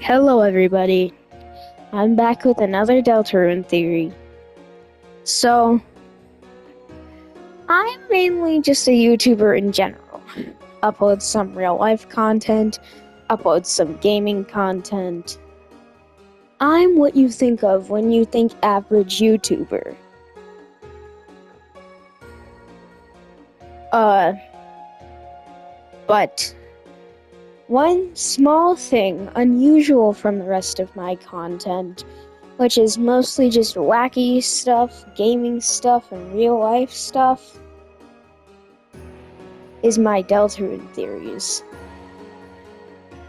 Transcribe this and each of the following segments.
Hello everybody, I'm back with another Deltarune theory. So, I'm mainly just a YouTuber in general. Upload some real life content, upload some gaming content. I'm what you think of when you think average YouTuber. But one small thing unusual from the rest of my content, which is mostly just wacky stuff, gaming stuff, and real life stuff, is my Deltarune theories.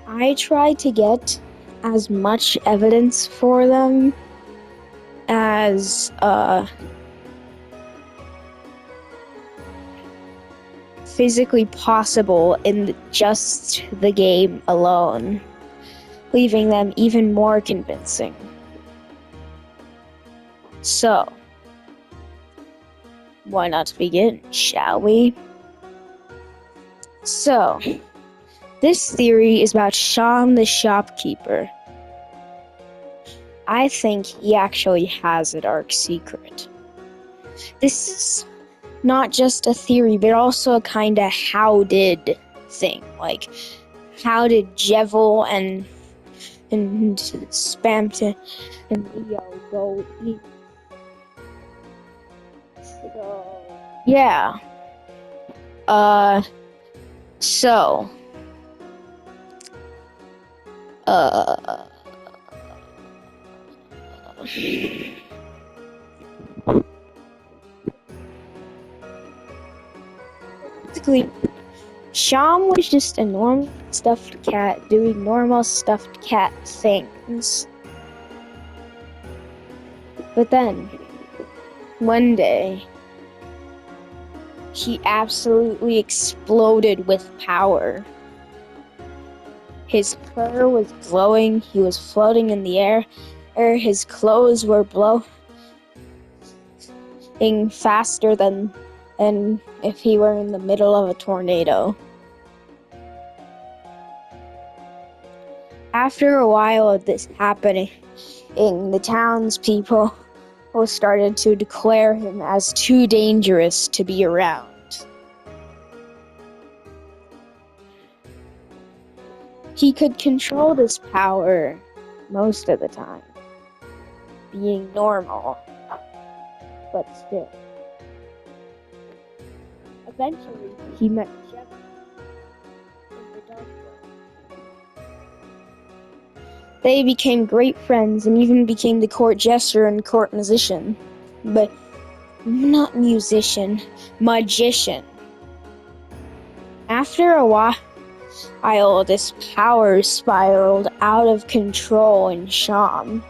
I try to get as much evidence for them as physically possible in just the game alone, leaving them even more convincing. So, why not begin, shall we? So, this theory is about Sean the shopkeeper. I think he actually has a dark secret. This is not just a theory, but also a kind of how did thing. Like, how did Jevil and Spamton and Leo go eat? So, yeah. So, uh, basically, Sham was just a normal stuffed cat doing normal stuffed cat things. But then, one day, he absolutely exploded with power. His fur was glowing, he was floating in the air, his clothes were blowing faster than if he were in the middle of a tornado. After a while of this happening, the townspeople started to declare him as too dangerous to be around. He could control this power most of the time, being normal, but still. Eventually, he met Jeff in the dark world. They became great friends and even became the court jester and court musician. But not musician, magician. After a while, this power spiraled out of control in Sham.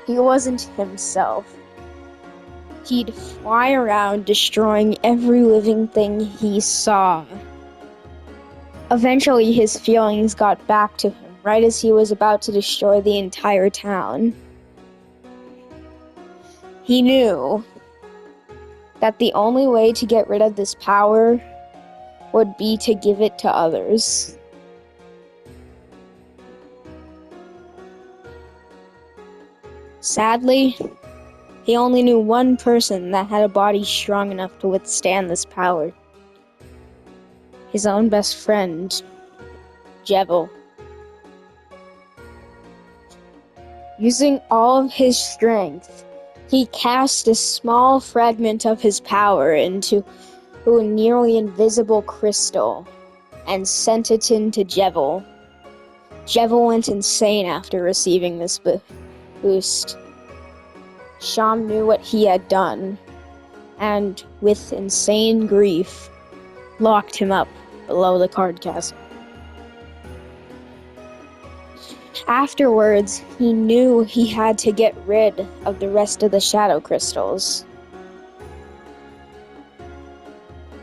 He wasn't himself. He'd fly around destroying every living thing he saw. Eventually, his feelings got back to him right as he was about to destroy the entire town. He knew that the only way to get rid of this power would be to give it to others. Sadly, he only knew one person that had a body strong enough to withstand this power. His own best friend, Jevil. Using all of his strength, he cast a small fragment of his power into a nearly invisible crystal and sent it into Jevil. Jevil went insane after receiving this boost. Sham knew what he had done, and with insane grief, locked him up below the card castle. Afterwards, he knew he had to get rid of the rest of the shadow crystals.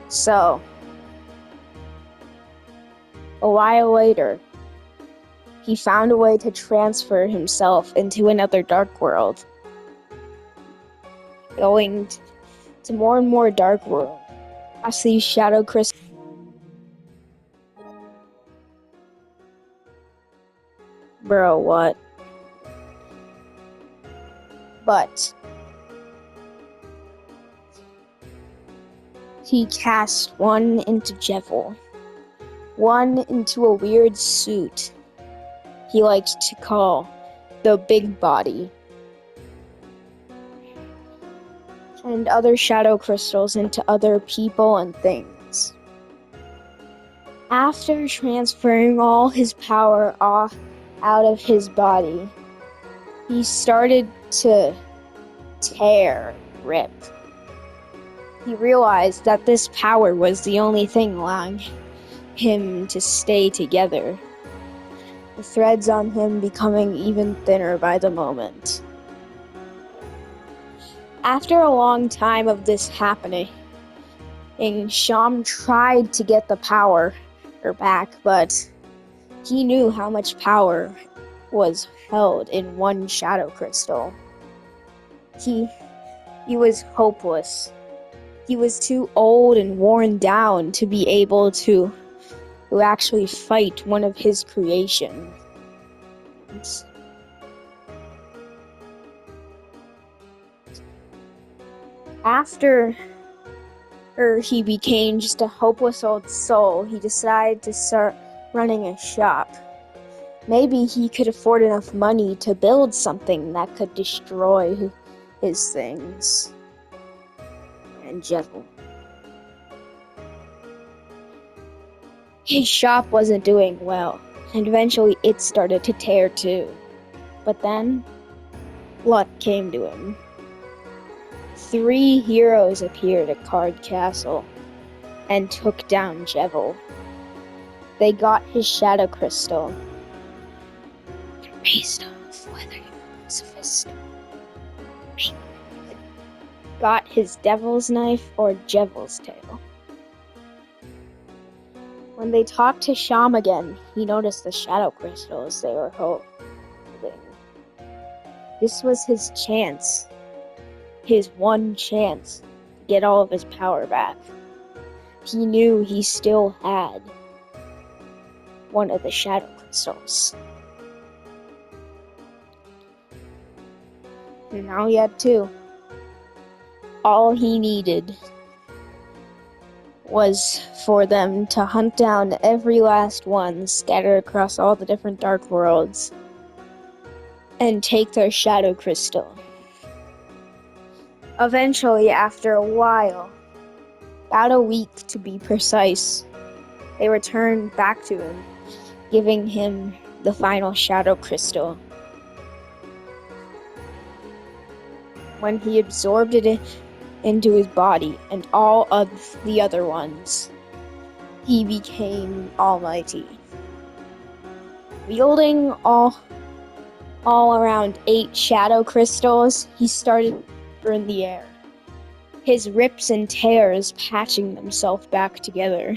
So, a while later, he found a way to transfer himself into another dark world, going to more and more dark world. Past these shadow crystals, Bro, what? But he cast one into Jevil, one into a weird suit he liked to call the Big Body, and other shadow crystals into other people and things. After transferring all his power out of his body, he started to rip. He realized that this power was the only thing allowing him to stay together, the threads on him becoming even thinner by the moment. After a long time of this happening, Sham tried to get the power back, but he knew how much power was held in one shadow crystal. He was hopeless. He was too old and worn down to be able to actually fight one of his creations. After he became just a hopeless old soul, he decided to start running a shop. Maybe he could afford enough money to build something that could destroy his things. And Jevil. His shop wasn't doing well, and eventually it started to tear too. But then, luck came to him. 3 heroes appeared at Card Castle and took down Jevil. They got his shadow crystal. Based off whether you was fist, got his devil's knife or Jevil's tail. When they talked to Sham again, he noticed the shadow crystals they were holding. This was his chance. His one chance to get all of his power back. He knew he still had one of the shadow crystals. And now he had 2. All he needed was for them to hunt down every last one scattered across all the different dark worlds and take their shadow crystal. Eventually, after a while, about a week to be precise, they returned back to him, giving him the final shadow crystal. When he absorbed it into his body and all of the other ones, he became almighty. Wielding all around 8 shadow crystals, he started to burn the air, his rips and tears patching themselves back together.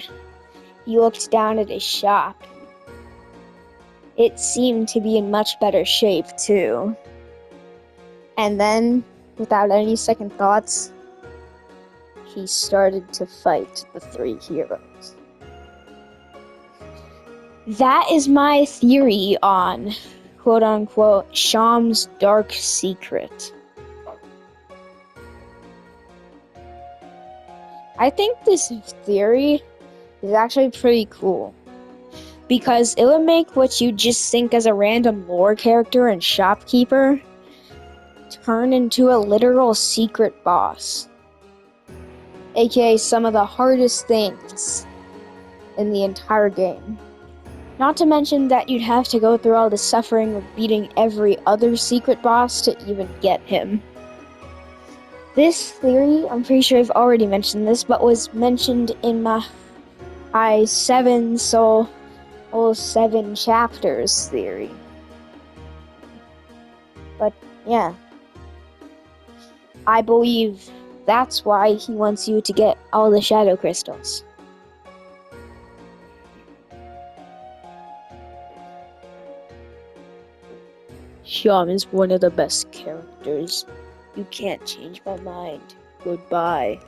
He looked down at his shop. It seemed to be in much better shape, too. And then, without any second thoughts, he started to fight the 3 heroes. That is my theory on, quote-unquote, Sham's dark secret. I think this theory is actually pretty cool, because it would make what you just think as a random lore character and shopkeeper turn into a literal secret boss, aka some of the hardest things in the entire game. Not to mention that you'd have to go through all the suffering of beating every other secret boss to even get him. This theory, I'm pretty sure I've already mentioned this, but was mentioned in my 7 chapters theory. But yeah, I believe that's why he wants you to get all the shadow crystals. Sham is one of the best characters. You can't change my mind. Goodbye.